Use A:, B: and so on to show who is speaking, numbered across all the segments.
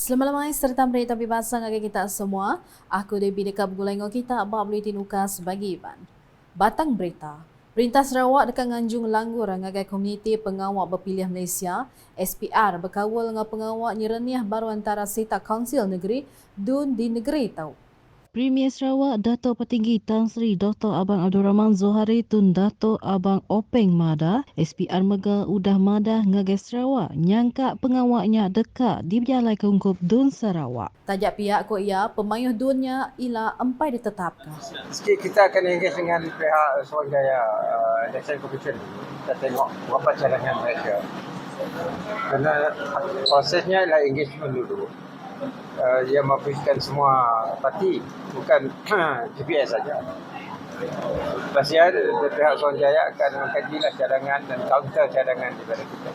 A: Selamat malam serta berita bebas ngagi kita semua. Aku Debbie dekat bergulengo kita abang buletin ukas bagi Iban. Batang berita. Perintah Sarawak dekat nganjung langgur ngagai komuniti pengawak berpilihan Malaysia, SPR berkawal dengan pengawak nyereniah baru antara Sita Kaunsil Negeri dun di negeri tau.
B: Premier Sarawak Dato' Petinggi Tan Sri Dr. Abang Abdul Rahman Zohari Tun Dato' Abang Openg Mada, SPR Mega Udah Mada ngagai Sarawak, nyangka pengawaknya dekat di Balai Kungkup Dun Sarawak.
A: Tajak pihak ko ia, pemayuh dunnya ila empai ditetapkan.
C: Sikit kita akan engage dengan pihak Suruhanjaya Election Commission. Kita tengok berapa cadangan mereka. Kerana prosesnya ialah engagement dulu. Dia melibatkan semua parti, bukan GPS saja. Pasti ada pihak Suruhanjaya akan mengkajilah cadangan dan counter cadangan daripada kita.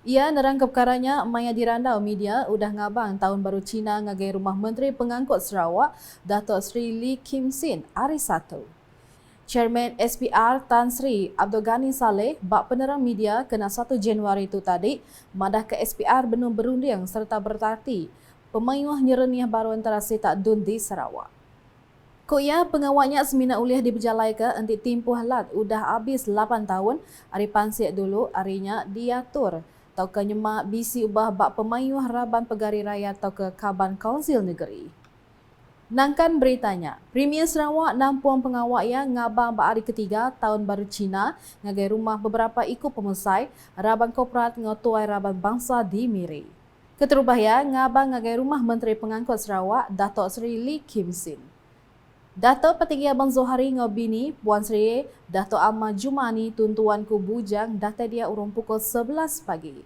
A: Ia nerangkap perkaranya maya dirandau media udah ngabang tahun baru Cina ngagai rumah Menteri Pengangkut Sarawak Dato' Sri Lee Kim Sin hari Sabtu. Chairman SPR Tan Sri Abdul Ghani Saleh bak penerang media kena 1 Januari itu tadi madah ke SPR benung berunding serta bertarti pemayuh nyereniah baru antara Setak Dun di Sarawak. Ko ia pengawaknya semina uliah diberjalai ke anti timpuh lat udah habis 8 tahun hari pansik dulu harinya diatur atau ke nyemak bisi ubah bak pemayuh Raban Pegari Raya atau ke Kaban Kaunsil Negeri. Nangkan beritanya, Premier Sarawak nampuang pengawak yang ngabang bak hari ketiga tahun baru Cina ngagai rumah beberapa ikut pemesai Raban Korporat ngotuai Raban Bangsa di Miri. Keterubah ya ngabang ngagai rumah Menteri Pengangkut Sarawak Dato' Sri Lee Kim Sin. Dato' Petinggi Abang Zohari ngobini Puan Sri Dato' Amma Jumani tuntuan ku bujang data dia urung pukul 11 pagi.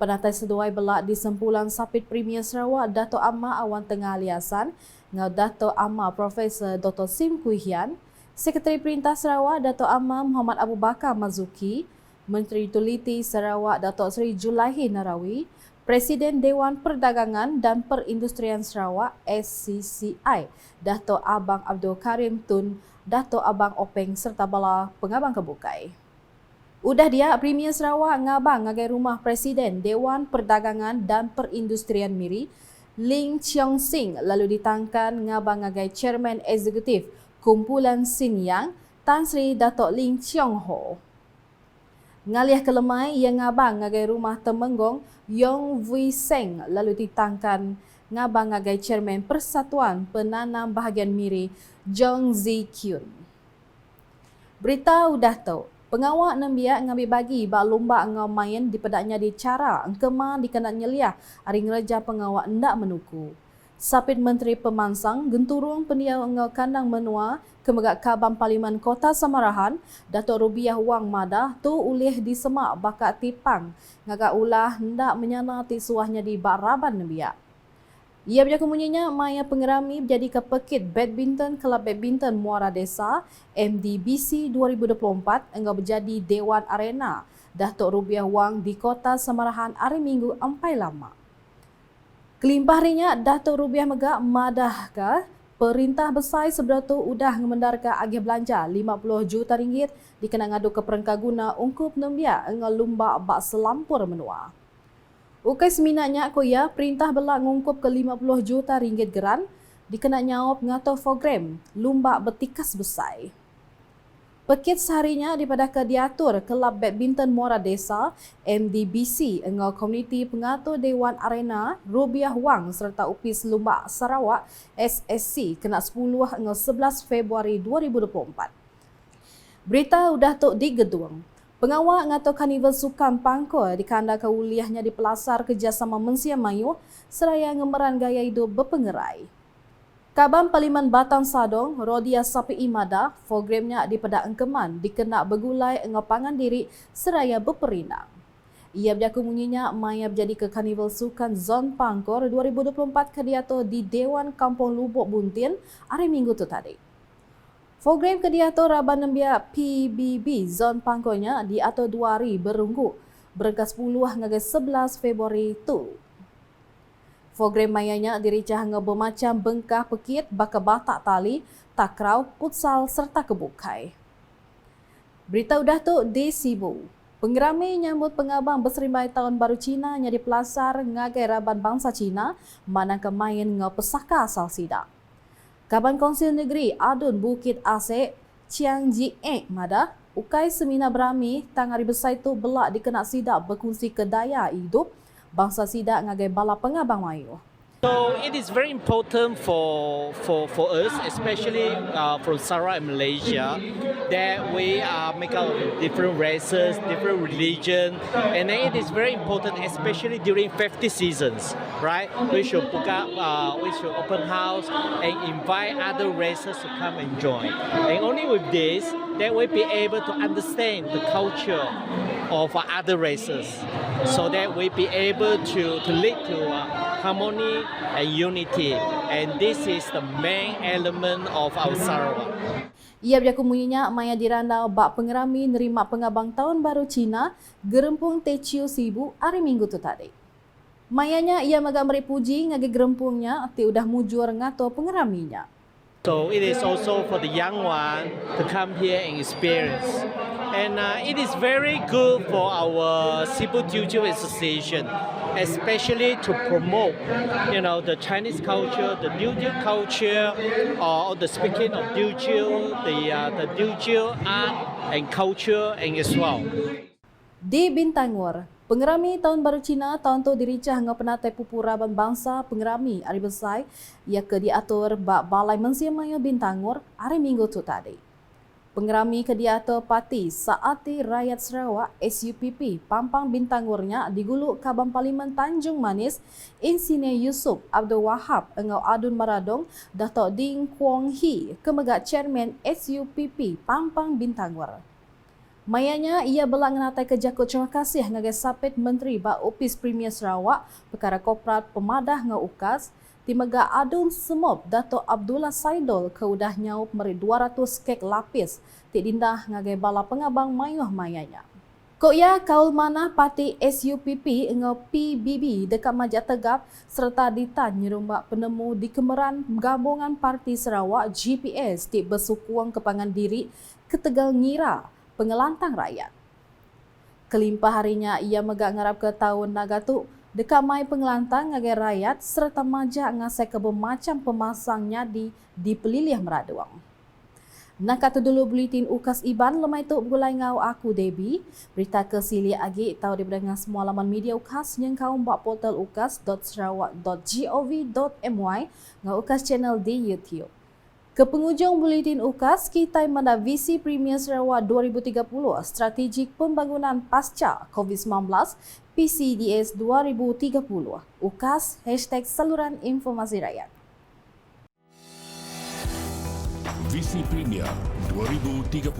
A: Penatai seduai belak di sempulan Sapit Premier Sarawak Dato' Amma Awan Tengah Aliasan ngau Dato' Amma Profesor Dr. Sim Kuihian, Sekretari Perintah Sarawak Dato' Amma Muhammad Abu Bakar Mazuki, Menteri Teliti Sarawak Dato' Sri Julaihi Narawi, Presiden Dewan Perdagangan dan Perindustrian Sarawak SCCI Dato' Abang Abdul Karim Tun, Dato' Abang Openg serta bala pengabang kebukai. Udah dia Premier Sarawak ngabang ngagai rumah Presiden Dewan Perdagangan dan Perindustrian Miri Ling Chiong Sing lalu ditangkan ngabang ngagai Chairman Eksekutif Kumpulan Sinyang Tan Sri Dato' Ling Chiong Ho. Ngaliah ke Lemai yang ngabang ngagai rumah Temenggong Yong Vui Seng lalu ditangkan ngabang ngagai Chairman Persatuan Penanam Bahagian Miri Jong Zi Kyun. Berita udah tahu. Pengawak nembiak ngambil bagi bak lomba ngau main di pedaknya di cara engkema dikena nyeliah hari ngereja pengawak ndak menuku. Sapit Menteri Pemansang genturung pendia ngau kandang menua kemegak Kabang Parlimen Kota Samarahan Dato' Rubiah Wang Madah tu ulih di semak bakat tipang ngagak ulah ndak menyana tisuahnya di bak Raban nembiak. Ia berjaga munyinya maya pengerami menjadi kepekit badminton Kelab Badminton Muara Desa MDBC 2024 engkau menjadi Dewan Arena Dato' Rubiah Wang di Kota Samarahan hari Minggu empai lama. Kelimpah harinya Dato' Rubiah Megak madah ke perintah besar seberatu udah mendarka agih belanja 50 juta ringgit dikena ngadu ke perengkaguna ungkup nembia engkau lumba bak selampur menua. Ukai seminatnya aku ya perintah belak ngungkup ke 50 juta ringgit geran dikena nyawab ngato program lumba betikas besar. Pekit seharinya daripada ke diatur Kelab Badminton Muara Desa MDBC engau komuniti pengatur Dewan Arena Rubiah Wang serta Upis Lumba Sarawak SSC kena 10 engau 11 Februari 2024. Berita udah tok di gedung. Pengawak ngato Karnival Sukan Pangkor dikanda keuliahnya di Pelasar Kerjasama Mensia Mayu seraya ngemeran gaya hidup berpengerai. Kabang Parlimen Batang Sadong, Rodia Sapi Imada, programnya di Pedak Engkeman dikena bergulai engau pangan diri seraya berperinang. Ia berjaku munyinya maya berjadi ke Karnival Sukan Zon Pangkor 2024 kediato di Dewan Kampung Lubuk Buntin hari Minggu tu tadi. Program kediatur Raban Nembia PBB Zon Pangkornya diatur 2 hari berunggu berengkas 10 hingga 11 Februari tu. Program mayanya diricah hingga bermacam bengkah pekit, baka batak tali, takraw, putsal serta kebukai. Berita udah tu di Sibu. Pengerami nyambut pengabang berserimbai tahun baru Cina nya di Pelasar ngagai Raban Bangsa Cina mana kemain ngau pesaka asal sida. Kaban Konsil Negeri Adun Bukit Asek Chiang Ji Ek Mada ukai semina berami tang hari besar itu belak dikena sida berkongsi kedaya hidup bangsa sida ngagai bala pengabang mayu.
D: So it is very important for us, especially from Sarawak and Malaysia, that we make out different races, different religion, and then it is very important, especially during festive seasons, right? We should we should open house and invite other races to come and join. And only with this, that we be able to understand the culture of other races, so that we be able to lead to harmony and unity, and this is the main element of our Sarawak.
A: Ia berjaku munyinya maya dirandau bak pengerami nerima pengabang tahun baru Cina gerempung Techiu Sibu hari Minggu tu tadi. Mayanya ia magak meri puji ngagi gerempungnya ti udah mujur ngato pengeraminya.
D: So it is also for the young one to come here and experience. And it is very good for our Sibu Teochew Association, especially to promote, the Chinese culture, the Teochew culture, or the speaking of Teochew, the Teochew art and culture, and as well.
A: Di Bintangor, pengerami tahun baru Cina tahun tu diricah ngau penatai pupuraban bangsa pengerami hari besar ia ke diatur bak Balai Mensia Maya Bintangor hari Minggu tu tadi. Pengerami ke diatur Parti Saati Rakyat Sarawak SUPP Pampang Bintangornya diguluk Kabang Parlimen Tanjung Manis Insinyur Yusof Abdul Wahab engau Adun Maradong Datuk Ding Kwong Hee kemegak Chairman SUPP Pampang Bintangor. Mayanya ia belak ngenatai kejakut terima kasih ngagai Sapit Menteri Bak Opis Premier Sarawak Perkara Korporat Pemadah ngau UKAS Timega Adun Semop Datuk Abdullah Saidol keudah nyaup meri 200 kek lapis ti dindah ngagai bala pengabang mayuh mayanya. Kok ya kaul mana parti SUPP engau PBB dekat Majak Tegap serta ditan nyerumbak penemu di kemeran gabungan Parti Sarawak GPS ti bersukuang kepangan diri ke Tegal Ngira pengelantang rakyat. Kelimpah harinya ia megak ngarap ke tahun nagatu dekat mai pengelantang ngagai rakyat serta majak ngasai ke bermacam pemasangnya di pelilih meraduang. Nak kata dulu buletin UKAS Iban lemai tu gulai ngau aku Debbie. Berita ke sili agi tahu daripada dengan semua laman media UKAS yang kau buat portal ukas.sarawak.gov.my ngau UKAS channel di YouTube. Ke penghujung buletin UKAS, kita menda Visi Premier Sarawak 2030 Strategik Pembangunan Pasca COVID-19 PCDS 2030. UKAS #Saluran Informasi Rakyat.
E: Visi Premier 2030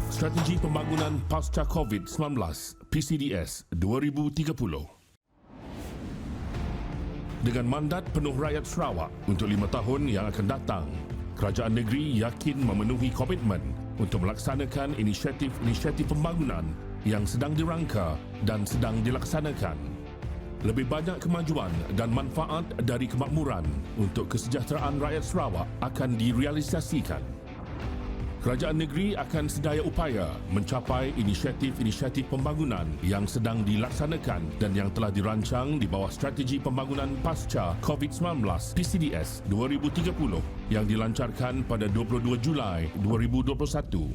E: Strategi Pembangunan Pasca COVID-19 PCDS 2030. Dengan mandat penuh rakyat Sarawak untuk 5 tahun yang akan datang, kerajaan negeri yakin memenuhi komitmen untuk melaksanakan inisiatif-inisiatif pembangunan yang sedang dirangka dan sedang dilaksanakan. Lebih banyak kemajuan dan manfaat dari kemakmuran untuk kesejahteraan rakyat Sarawak akan direalisasikan. Kerajaan negeri akan sedaya upaya mencapai inisiatif-inisiatif pembangunan yang sedang dilaksanakan dan yang telah dirancang di bawah Strategi Pembangunan Pasca COVID-19 PCDS 2030 yang dilancarkan pada 22 Julai 2021.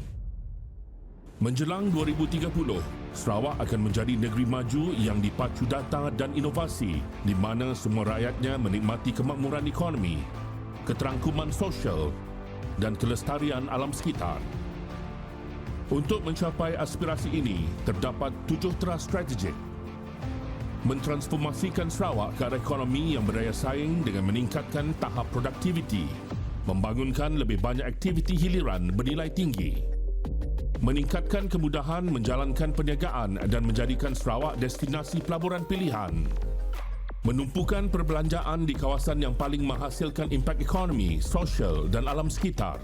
E: Menjelang 2030, Sarawak akan menjadi negeri maju yang dipacu data dan inovasi di mana semua rakyatnya menikmati kemakmuran ekonomi, keterangkuman sosial dan kelestarian alam sekitar. Untuk mencapai aspirasi ini, terdapat 7 teras strategik. Mentransformasikan Sarawak ke arah ekonomi yang berdaya saing dengan meningkatkan tahap produktiviti, membangunkan lebih banyak aktiviti hiliran bernilai tinggi, meningkatkan kemudahan menjalankan perniagaan dan menjadikan Sarawak destinasi pelaburan pilihan, menumpukan perbelanjaan di kawasan yang paling menghasilkan impak ekonomi, sosial dan alam sekitar,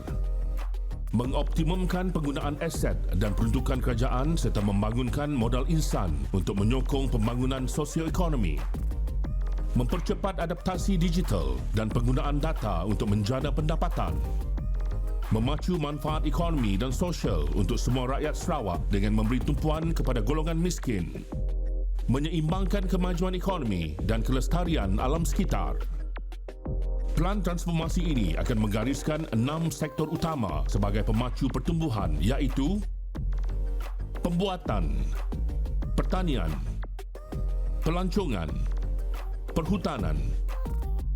E: mengoptimumkan penggunaan aset dan peruntukan kerajaan serta membangunkan modal insan untuk menyokong pembangunan sosioekonomi, mempercepat adaptasi digital dan penggunaan data untuk menjana pendapatan, memacu manfaat ekonomi dan sosial untuk semua rakyat Sarawak dengan memberi tumpuan kepada golongan miskin, menyeimbangkan kemajuan ekonomi dan kelestarian alam sekitar. Pelan transformasi ini akan menggariskan 6 sektor utama sebagai pemacu pertumbuhan, iaitu pembuatan, pertanian, pelancongan, perhutanan,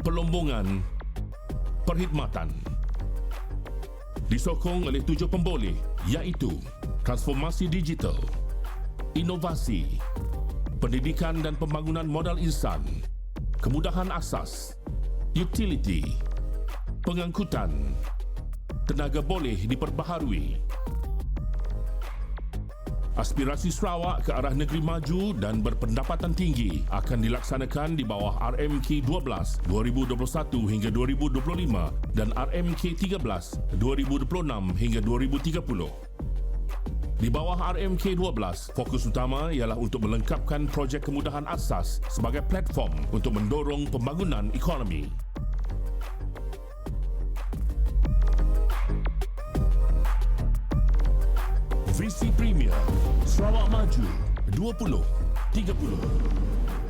E: pelombongan, perkhidmatan. Disokong oleh 7 pemboleh, iaitu transformasi digital, inovasi, pendidikan dan pembangunan modal insan, kemudahan asas, utility, pengangkutan, tenaga boleh diperbaharui. Aspirasi Sarawak ke arah negeri maju dan berpendapatan tinggi akan dilaksanakan di bawah RMK 12 2021 hingga 2025 dan RMK 13 2026 hingga 2030. Di bawah RMK 12, fokus utama ialah untuk melengkapkan projek kemudahan asas sebagai platform untuk mendorong pembangunan ekonomi. Visi Premier Sarawak Maju 2030.